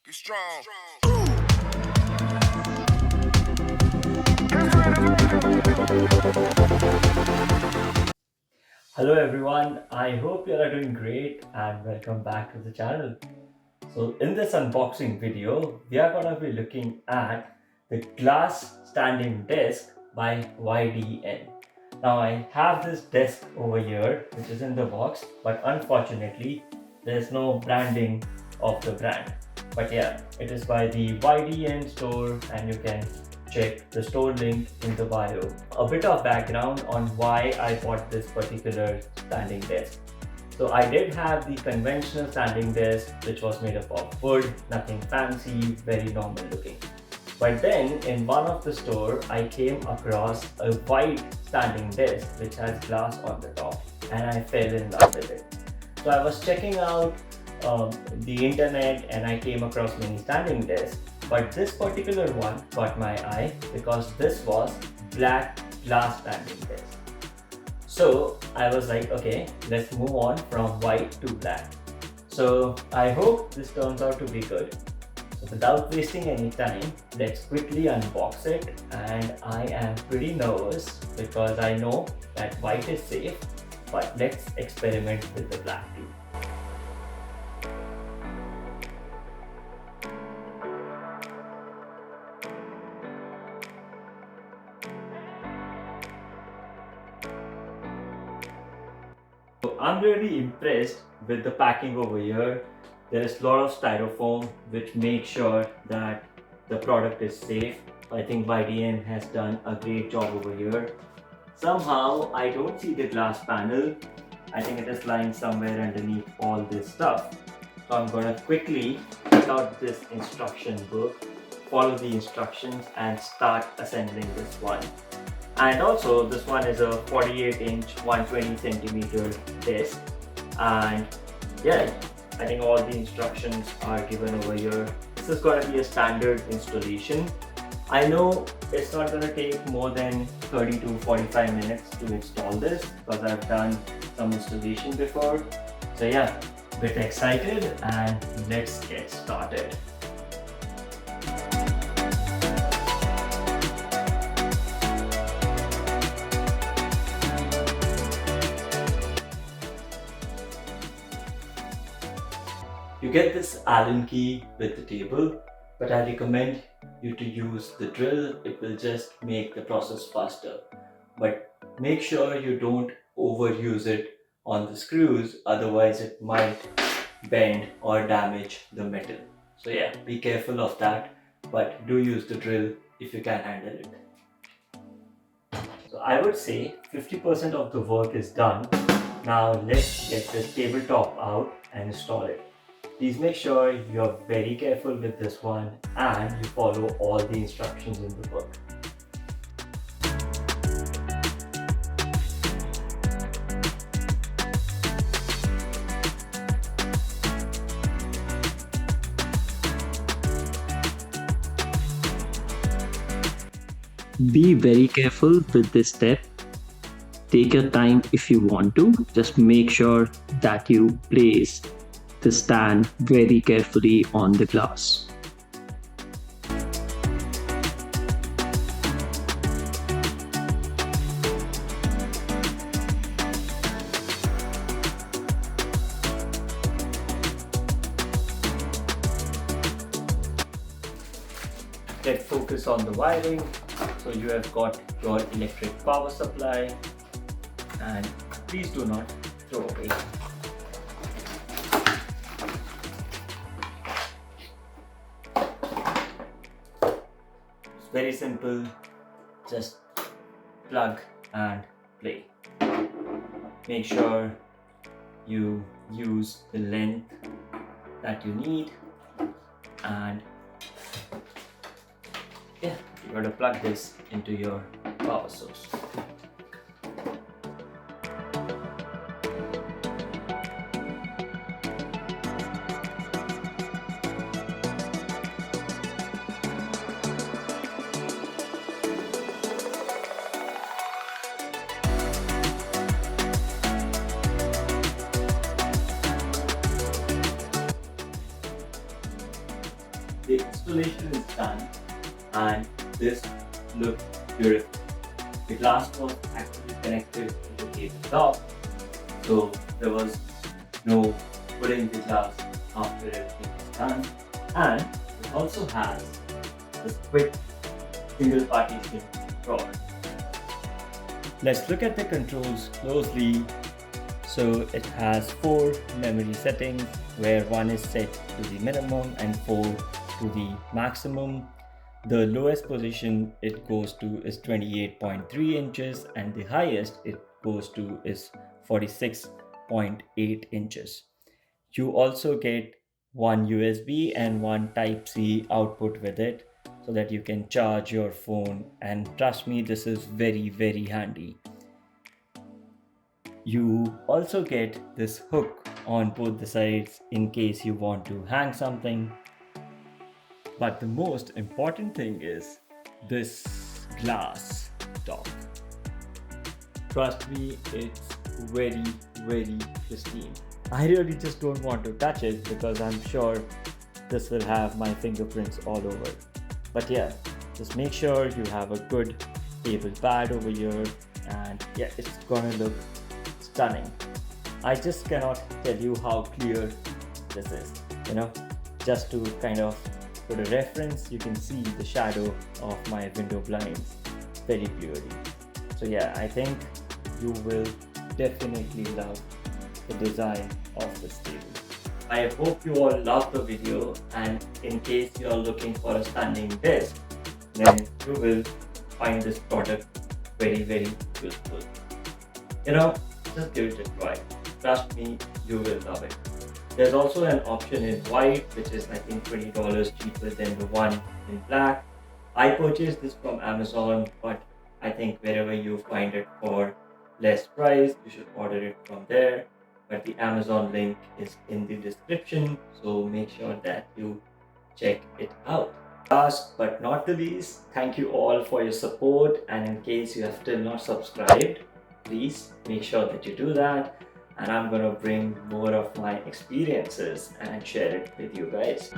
Be strong. Hello everyone, I hope you are doing great and welcome back to the channel. So in this unboxing video, we are going to be looking at the glass standing desk by YDN. Now I have this desk over here which is in the box, but unfortunately there's no branding of the brand. But yeah, it is by the YDN store and you can check the store link in the bio. A bit of background on why I bought this particular standing desk. So I did have the conventional standing desk which was made up of wood, nothing fancy, very normal looking. But then in one of the store I came across a white standing desk which has glass on the top and I fell in love with it. So I was checking out the internet and I came across many standing desks, but this particular one caught my eye because this was black glass standing desk. So I was like, okay, let's move on from white to black. So I hope this turns out to be good. So without wasting any time, let's quickly unbox it, and I am pretty nervous because I know that white is safe, but let's experiment with the black too. So I'm really impressed with the packing over here. There is a lot of styrofoam which makes sure that the product is safe. I think YDN has done a great job over here. Somehow I don't see the glass panel. I think it is lying somewhere underneath all this stuff. So I'm going to quickly take out this instruction book, follow the instructions and start assembling this one. And also this one is a 48-inch 120cm desk, and yeah, I think all the instructions are given over here. This is going to be a standard installation. I know it's not going to take more than 30 to 45 minutes to install this because I've done some installation before. So yeah, a bit excited and let's get started. You get this Allen key with the table, but I recommend you to use the drill. It will just make the process faster. But make sure you don't overuse it on the screws, otherwise it might bend or damage the metal. So yeah, be careful of that, but do use the drill if you can handle it. So I would say 50% of the work is done. Now let's get this tabletop out and install it. Please make sure you're very careful with this one and you follow all the instructions in the book. Be very careful with this step. Take your time if you want to. Just make sure that you place the stand very carefully on the glass. Let's focus on the wiring. So you have got your electric power supply, and please do not throw away. It's very simple, just plug and play. Make sure you use the length that you need, and yeah, you got to plug this into your power source. the installation is done and this looks beautiful. The glass was actually connected to the cable top, so there was no putting the glass after everything is done. And it also has this quick single partition drawer. Let's look at the controls closely. So it has 4 memory settings where one is set to the minimum and 4 to the maximum. The lowest position it goes to is 28.3 inches and the highest it goes to is 46.8 inches. You also get one USB and one Type-C output with it so that you can charge your phone, and trust me, this is very handy. You also get this hook on both the sides in case you want to hang something. But the most important thing is this glass top. Trust me, it's very pristine. I really just don't want to touch it because I'm sure this will have my fingerprints all over it. But yeah, just make sure you have a good table pad over here, and yeah, it's gonna look stunning. I just cannot tell you how clear this is. Just to kind of put a reference, you can see the shadow of my window blinds very clearly. So yeah, I think you will definitely love the design of this table. I hope you all loved the video, and in case you are looking for a standing desk, then you will find this product very useful. Just give it a try. Trust me, you will love it. There's also an option in white, which is I think $20 cheaper than the one in black. I purchased this from Amazon, but I think wherever you find it for less price, you should order it from there. But the Amazon link is in the description, so make sure that you check it out. Last but not the least, thank you all for your support, and in case you have still not subscribed, please make sure that you do that, and I'm gonna bring more of my experiences and share it with you guys.